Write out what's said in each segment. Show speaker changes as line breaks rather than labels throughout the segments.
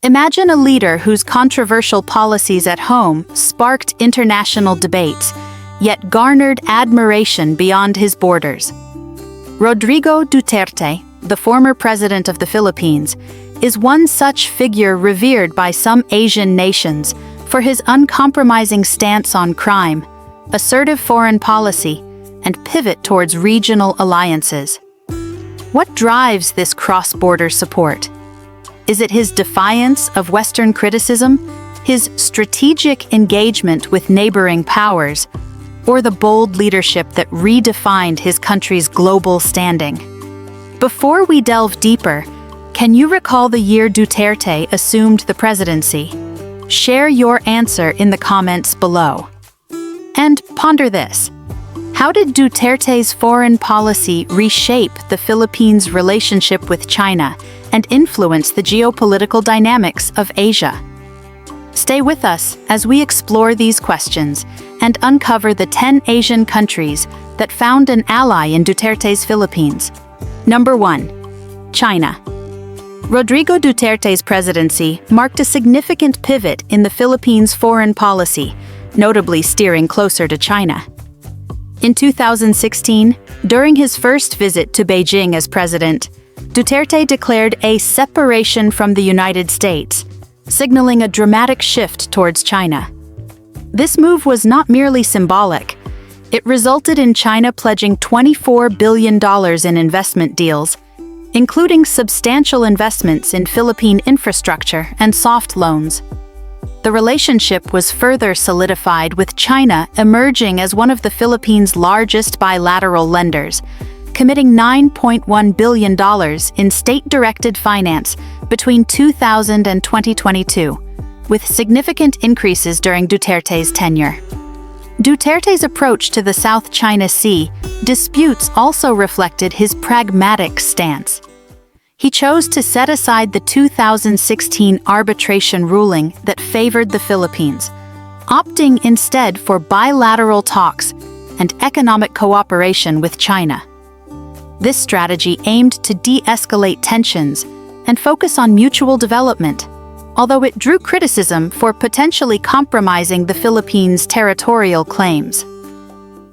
Imagine a leader whose controversial policies at home sparked international debates, yet garnered admiration beyond his borders. Rodrigo Duterte, the former president of the Philippines, is one such figure revered by some Asian nations for his uncompromising stance on crime, assertive foreign policy, and pivot towards regional alliances. What drives this cross-border support? Is it his defiance of Western criticism, his strategic engagement with neighboring powers, or the bold leadership that redefined his country's global standing? Before we delve deeper, can you recall the year Duterte assumed the presidency? Share your answer in the comments below. And ponder this. How did Duterte's foreign policy reshape the Philippines' relationship with China and influence the geopolitical dynamics of Asia? Stay with us as we explore these questions and uncover the 10 Asian countries that found an ally in Duterte's Philippines. Number 1. China. Rodrigo Duterte's presidency marked a significant pivot in the Philippines' foreign policy, notably steering closer to China. In 2016, during his first visit to Beijing as president, Duterte declared a separation from the United States, signaling a dramatic shift towards China. This move was not merely symbolic. It resulted in China pledging $24 billion in investment deals, including substantial investments in Philippine infrastructure and soft loans. The relationship was further solidified with China emerging as one of the Philippines' largest bilateral lenders, committing $9.1 billion in state-directed finance between 2000 and 2022, with significant increases during Duterte's tenure. Duterte's approach to the South China Sea disputes also reflected his pragmatic stance. He chose to set aside the 2016 arbitration ruling that favored the Philippines, opting instead for bilateral talks and economic cooperation with China. This strategy aimed to de-escalate tensions and focus on mutual development, although it drew criticism for potentially compromising the Philippines' territorial claims.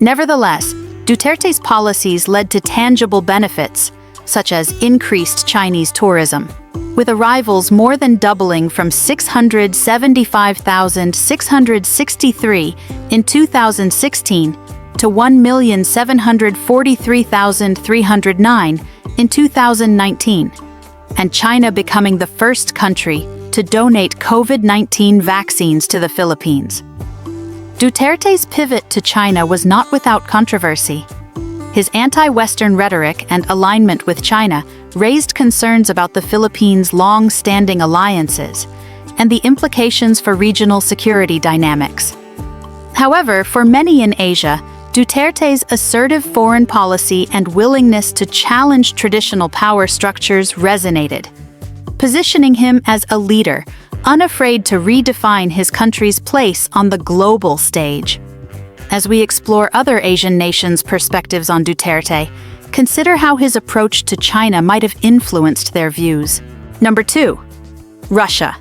Nevertheless, Duterte's policies led to tangible benefits, such as increased Chinese tourism, with arrivals more than doubling from 675,663 in 2016 to 1,743,309 in 2019, and China becoming the first country to donate COVID-19 vaccines to the Philippines. Duterte's pivot to China was not without controversy. His anti-Western rhetoric and alignment with China raised concerns about the Philippines' long-standing alliances and the implications for regional security dynamics. However, for many in Asia, Duterte's assertive foreign policy and willingness to challenge traditional power structures resonated, positioning him as a leader, unafraid to redefine his country's place on the global stage. As we explore other Asian nations' perspectives on Duterte, consider how his approach to China might have influenced their views. Number 2. Russia.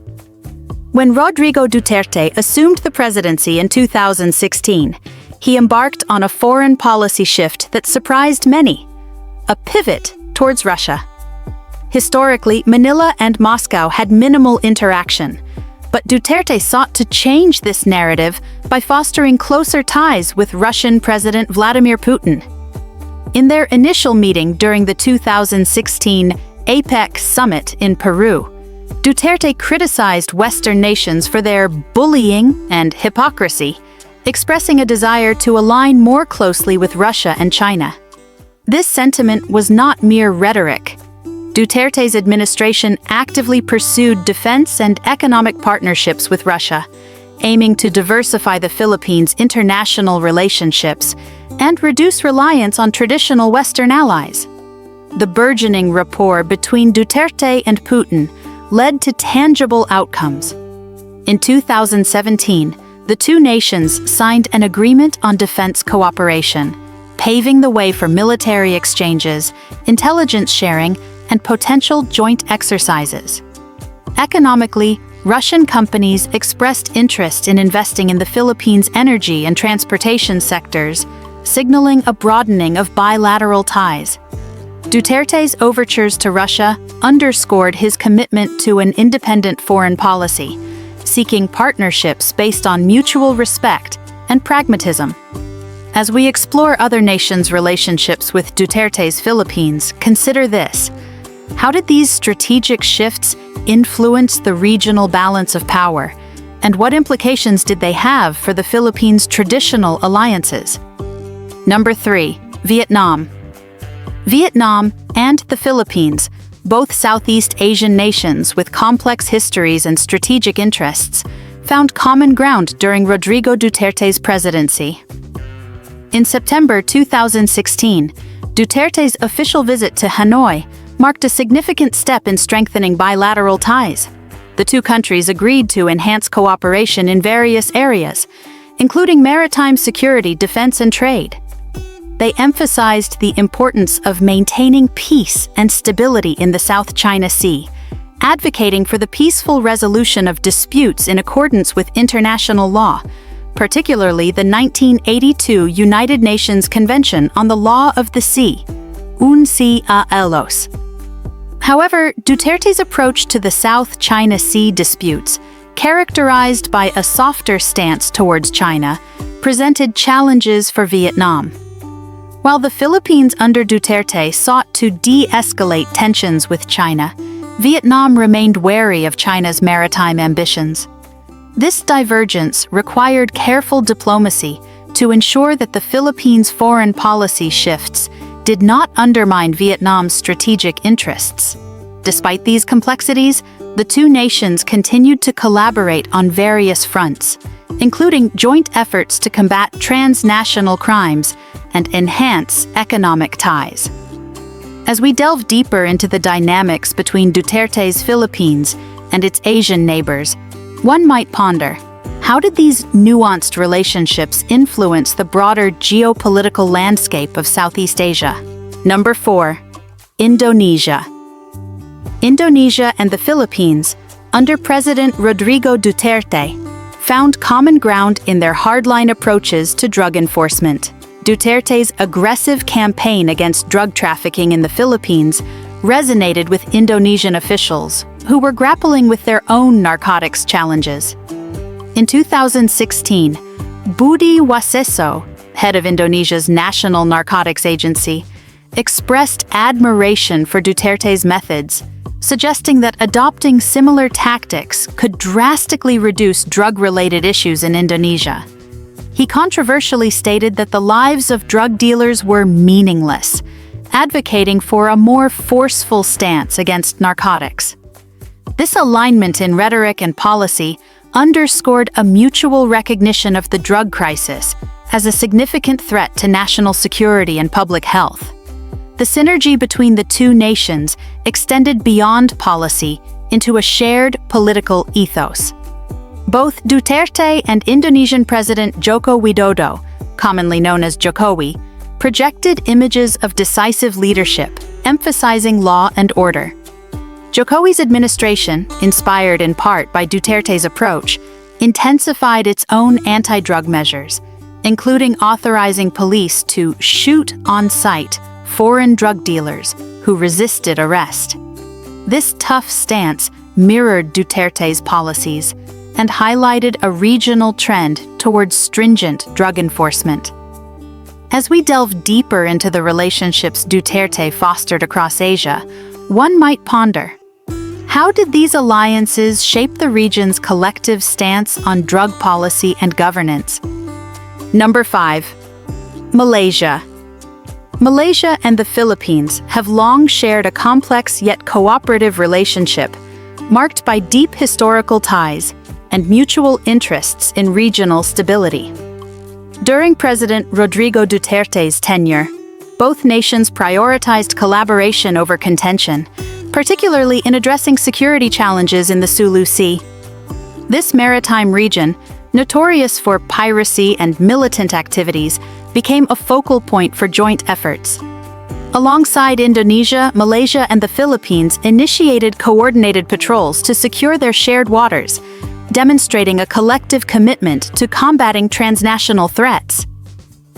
When Rodrigo Duterte assumed the presidency in 2016, he embarked on a foreign policy shift that surprised many: a pivot towards Russia. Historically, Manila and Moscow had minimal interaction, but Duterte sought to change this narrative by fostering closer ties with Russian President Vladimir Putin. In their initial meeting during the 2016 APEC summit in Peru, Duterte criticized Western nations for their bullying and hypocrisy, expressing a desire to align more closely with Russia and China. This sentiment was not mere rhetoric. Duterte's administration actively pursued defense and economic partnerships with Russia, aiming to diversify the Philippines' international relationships and reduce reliance on traditional Western allies. The burgeoning rapport between Duterte and Putin led to tangible outcomes. In 2017, the two nations signed an agreement on defense cooperation, paving the way for military exchanges, intelligence sharing, and potential joint exercises. Economically, Russian companies expressed interest in investing in the Philippines' energy and transportation sectors, signaling a broadening of bilateral ties. Duterte's overtures to Russia underscored his commitment to an independent foreign policy, seeking partnerships based on mutual respect and pragmatism. As we explore other nations' relationships with Duterte's Philippines, consider this. How did these strategic shifts influence the regional balance of power, and what implications did they have for the Philippines' traditional alliances? Number 3. Vietnam. Vietnam and the Philippines, both Southeast Asian nations with complex histories and strategic interests, found common ground during Rodrigo Duterte's presidency. In September 2016, Duterte's official visit to Hanoi marked a significant step in strengthening bilateral ties. The two countries agreed to enhance cooperation in various areas, including maritime security, defense, and trade. They emphasized the importance of maintaining peace and stability in the South China Sea, advocating for the peaceful resolution of disputes in accordance with international law, particularly the 1982 United Nations Convention on the Law of the Sea, UNCILOS. However, Duterte's approach to the South China Sea disputes, characterized by a softer stance towards China, presented challenges for Vietnam. While the Philippines under Duterte sought to de-escalate tensions with China, Vietnam remained wary of China's maritime ambitions. This divergence required careful diplomacy to ensure that the Philippines' foreign policy shifts did not undermine Vietnam's strategic interests. Despite these complexities, the two nations continued to collaborate on various fronts, including joint efforts to combat transnational crimes and enhance economic ties. As we delve deeper into the dynamics between Duterte's Philippines and its Asian neighbors, one might ponder, how did these nuanced relationships influence the broader geopolitical landscape of Southeast Asia? Number 4. Indonesia. Indonesia and the Philippines, under President Rodrigo Duterte, found common ground in their hardline approaches to drug enforcement. Duterte's aggressive campaign against drug trafficking in the Philippines resonated with Indonesian officials, who were grappling with their own narcotics challenges. In 2016, Budi Waseso, head of Indonesia's National Narcotics Agency, expressed admiration for Duterte's methods, suggesting that adopting similar tactics could drastically reduce drug-related issues in Indonesia. He controversially stated that the lives of drug dealers were meaningless, advocating for a more forceful stance against narcotics. This alignment in rhetoric and policy underscored a mutual recognition of the drug crisis as a significant threat to national security and public health. The synergy between the two nations extended beyond policy into a shared political ethos. Both Duterte and Indonesian President Joko Widodo, commonly known as Jokowi, projected images of decisive leadership, emphasizing law and order. Jokowi's administration, inspired in part by Duterte's approach, intensified its own anti-drug measures, including authorizing police to shoot on sight foreign drug dealers who resisted arrest. This tough stance mirrored Duterte's policies and highlighted a regional trend towards stringent drug enforcement. As we delve deeper into the relationships Duterte fostered across Asia, one might ponder, how did these alliances shape the region's collective stance on drug policy and governance? Number 5. Malaysia. Malaysia and the Philippines have long shared a complex yet cooperative relationship, marked by deep historical ties and mutual interests in regional stability. During President Rodrigo Duterte's tenure, both nations prioritized collaboration over contention, particularly in addressing security challenges in the Sulu Sea. This maritime region, notorious for piracy and militant activities, became a focal point for joint efforts. Alongside Indonesia, Malaysia, and the Philippines initiated coordinated patrols to secure their shared waters, demonstrating a collective commitment to combating transnational threats.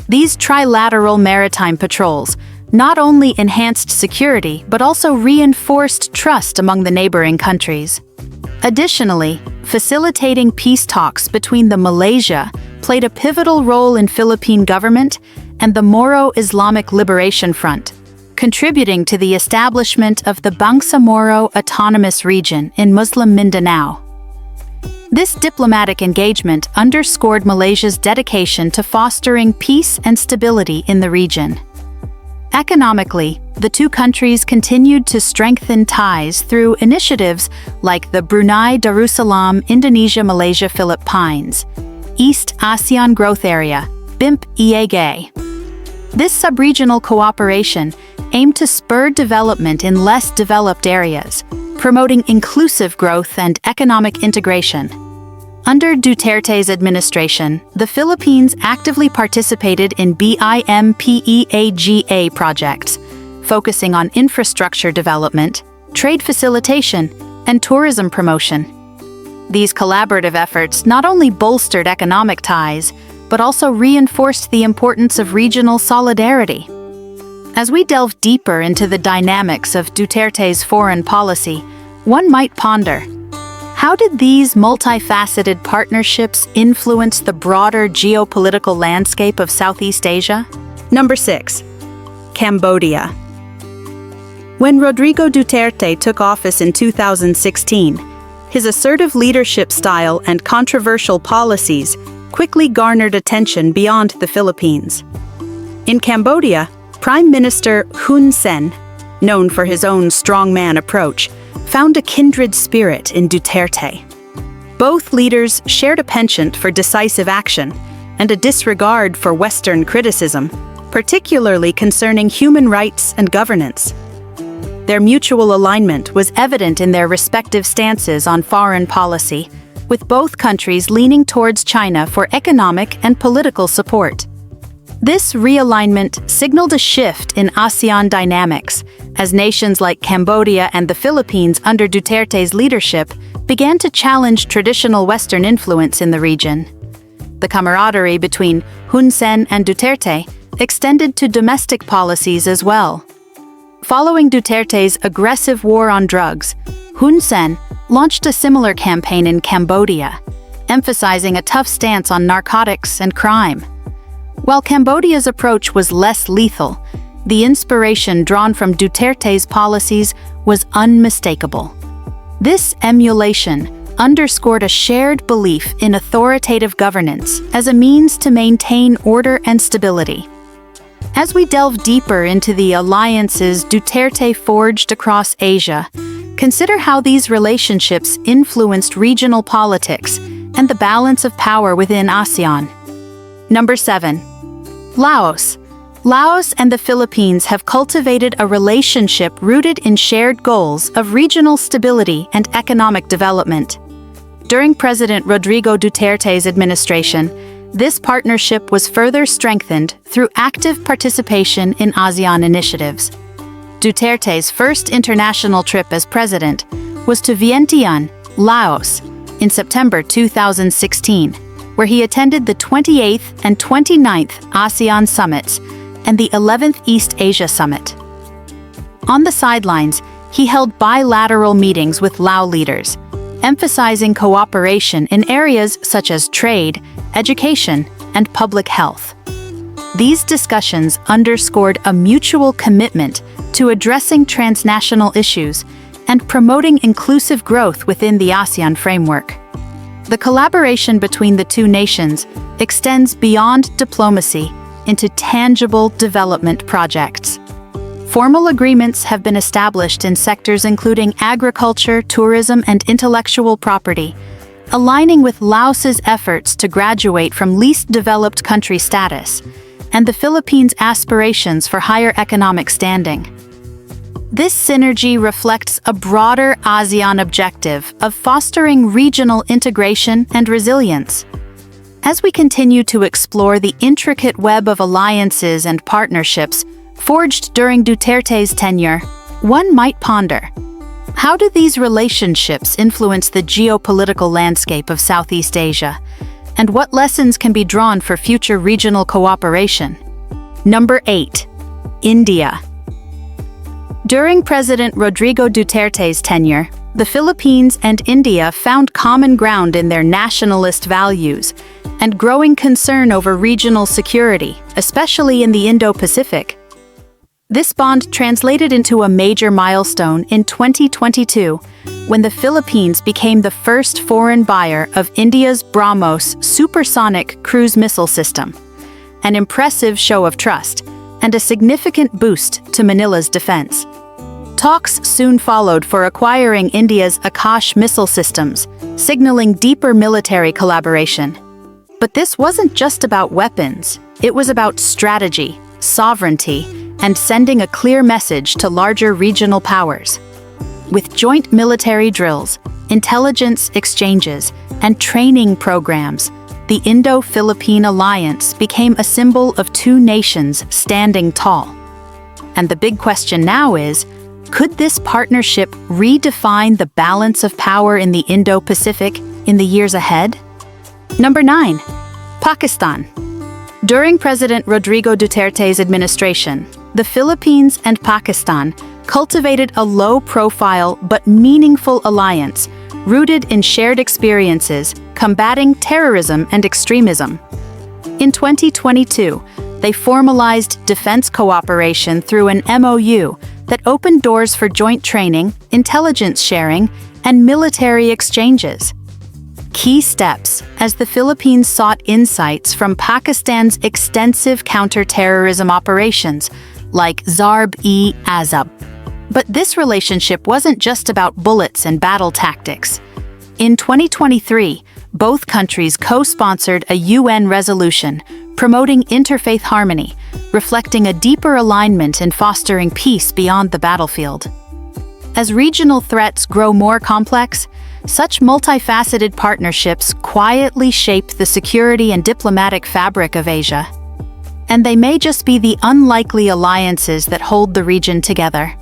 These trilateral maritime patrols not only enhanced security but also reinforced trust among the neighboring countries. Additionally, facilitating peace talks between the Malaysia played a pivotal role in Philippine government and the Moro Islamic Liberation Front, contributing to the establishment of the Bangsamoro Autonomous Region in Muslim Mindanao. This diplomatic engagement underscored Malaysia's dedication to fostering peace and stability in the region. Economically, the two countries continued to strengthen ties through initiatives like the Brunei Darussalam Indonesia-Malaysia Philippines East ASEAN Growth Area, BIMP-EAG. This sub-regional cooperation aimed to spur development in less developed areas, promoting inclusive growth and economic integration. Under Duterte's administration, the Philippines actively participated in BIMPEAGA projects, focusing on infrastructure development, trade facilitation, and tourism promotion. These collaborative efforts not only bolstered economic ties, but also reinforced the importance of regional solidarity. As we delve deeper into the dynamics of Duterte's foreign policy, one might ponder, how did these multifaceted partnerships influence the broader geopolitical landscape of Southeast Asia? Number 6. Cambodia. When Rodrigo Duterte took office in 2016, his assertive leadership style and controversial policies quickly garnered attention beyond the Philippines. In Cambodia, Prime Minister Hun Sen, known for his own strongman approach, found a kindred spirit in Duterte. Both leaders shared a penchant for decisive action and a disregard for Western criticism, particularly concerning human rights and governance. Their mutual alignment was evident in their respective stances on foreign policy, with both countries leaning towards China for economic and political support. This realignment signaled a shift in ASEAN dynamics, as nations like Cambodia and the Philippines under Duterte's leadership began to challenge traditional Western influence in the region. The camaraderie between Hun Sen and Duterte extended to domestic policies as well. Following Duterte's aggressive war on drugs, Hun Sen launched a similar campaign in Cambodia, emphasizing a tough stance on narcotics and crime. While Cambodia's approach was less lethal, the inspiration drawn from Duterte's policies was unmistakable. This emulation underscored a shared belief in authoritative governance as a means to maintain order and stability. As we delve deeper into the alliances Duterte forged across Asia, consider how these relationships influenced regional politics and the balance of power within ASEAN. Number 7. Laos. Laos and the Philippines have cultivated a relationship rooted in shared goals of regional stability and economic development. During President Rodrigo Duterte's administration, this partnership was further strengthened through active participation in ASEAN initiatives. Duterte's first international trip as president was to Vientiane, Laos, in September 2016, where he attended the 28th and 29th ASEAN Summits and the 11th East Asia Summit. On the sidelines, he held bilateral meetings with Lao leaders, emphasizing cooperation in areas such as trade, education, and public health. These discussions underscored a mutual commitment to addressing transnational issues and promoting inclusive growth within the ASEAN framework. The collaboration between the two nations extends beyond diplomacy into tangible development projects. Formal agreements have been established in sectors including agriculture, tourism, and intellectual property, aligning with Laos's efforts to graduate from least developed country status and the Philippines' aspirations for higher economic standing. This synergy reflects a broader ASEAN objective of fostering regional integration and resilience. As we continue to explore the intricate web of alliances and partnerships forged during Duterte's tenure, one might ponder, how do these relationships influence the geopolitical landscape of Southeast Asia? And what lessons can be drawn for future regional cooperation? Number 8. India. During President Rodrigo Duterte's tenure, the Philippines and India found common ground in their nationalist values and growing concern over regional security, especially in the Indo-Pacific. This bond translated into a major milestone in 2022 when the Philippines became the first foreign buyer of India's BrahMos supersonic cruise missile system, an impressive show of trust and a significant boost to Manila's defense. Talks soon followed for acquiring India's Akash missile systems, signaling deeper military collaboration. But this wasn't just about weapons, it was about strategy, sovereignty, and sending a clear message to larger regional powers. With joint military drills, intelligence exchanges, and training programs, the Indo-Philippine alliance became a symbol of two nations standing tall. And the big question now is, could this partnership redefine the balance of power in the Indo-Pacific in the years ahead? Number 9. Pakistan. During President Rodrigo Duterte's administration, the Philippines and Pakistan cultivated a low-profile but meaningful alliance rooted in shared experiences combating terrorism and extremism. In 2022, they formalized defense cooperation through an MOU that opened doors for joint training, intelligence sharing, and military exchanges. Key steps as the Philippines sought insights from Pakistan's extensive counter-terrorism operations, like Zarb-e-Azab. But this relationship wasn't just about bullets and battle tactics. In 2023, both countries co-sponsored a UN resolution promoting interfaith harmony, reflecting a deeper alignment in fostering peace beyond the battlefield. As regional threats grow more complex, such multifaceted partnerships quietly shape the security and diplomatic fabric of Asia. And they may just be the unlikely alliances that hold the region together.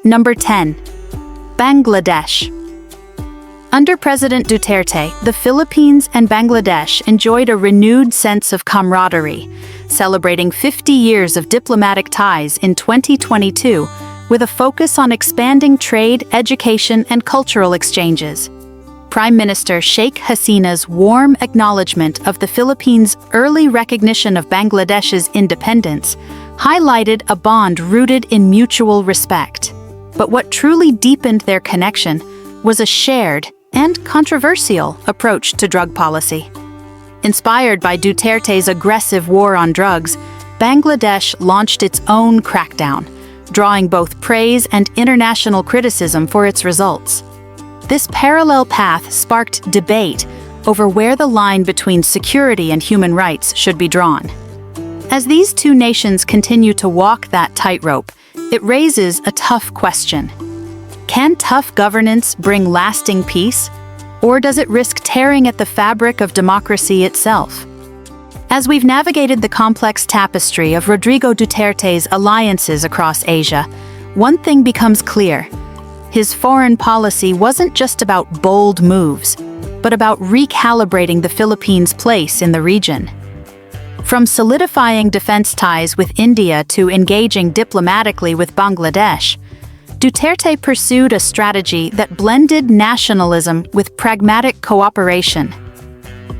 Number 10. Bangladesh. Under President Duterte, the Philippines and Bangladesh enjoyed a renewed sense of camaraderie, celebrating 50 years of diplomatic ties in 2022 with a focus on expanding trade, education, and cultural exchanges. Prime Minister Sheikh Hasina's warm acknowledgement of the Philippines' early recognition of Bangladesh's independence highlighted a bond rooted in mutual respect. But what truly deepened their connection was a shared and controversial approach to drug policy. Inspired by Duterte's aggressive war on drugs, Bangladesh launched its own crackdown, drawing both praise and international criticism for its results. This parallel path sparked debate over where the line between security and human rights should be drawn. As these two nations continue to walk that tightrope, it raises a tough question. Can tough governance bring lasting peace, or does it risk tearing at the fabric of democracy itself? As we've navigated the complex tapestry of Rodrigo Duterte's alliances across Asia, one thing becomes clear. His foreign policy wasn't just about bold moves, but about recalibrating the Philippines' place in the region. From solidifying defense ties with India to engaging diplomatically with Bangladesh, Duterte pursued a strategy that blended nationalism with pragmatic cooperation.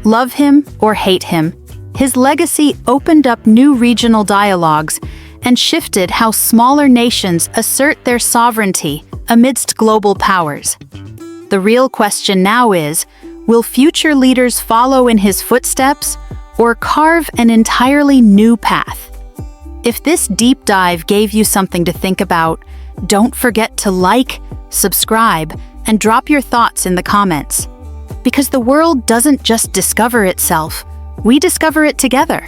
Love him or hate him, his legacy opened up new regional dialogues and shifted how smaller nations assert their sovereignty amidst global powers. The real question now is, will future leaders follow in his footsteps or carve an entirely new path? If this deep dive gave you something to think about, don't forget to like, subscribe, and drop your thoughts in the comments. Because the world doesn't just discover itself, we discover it together.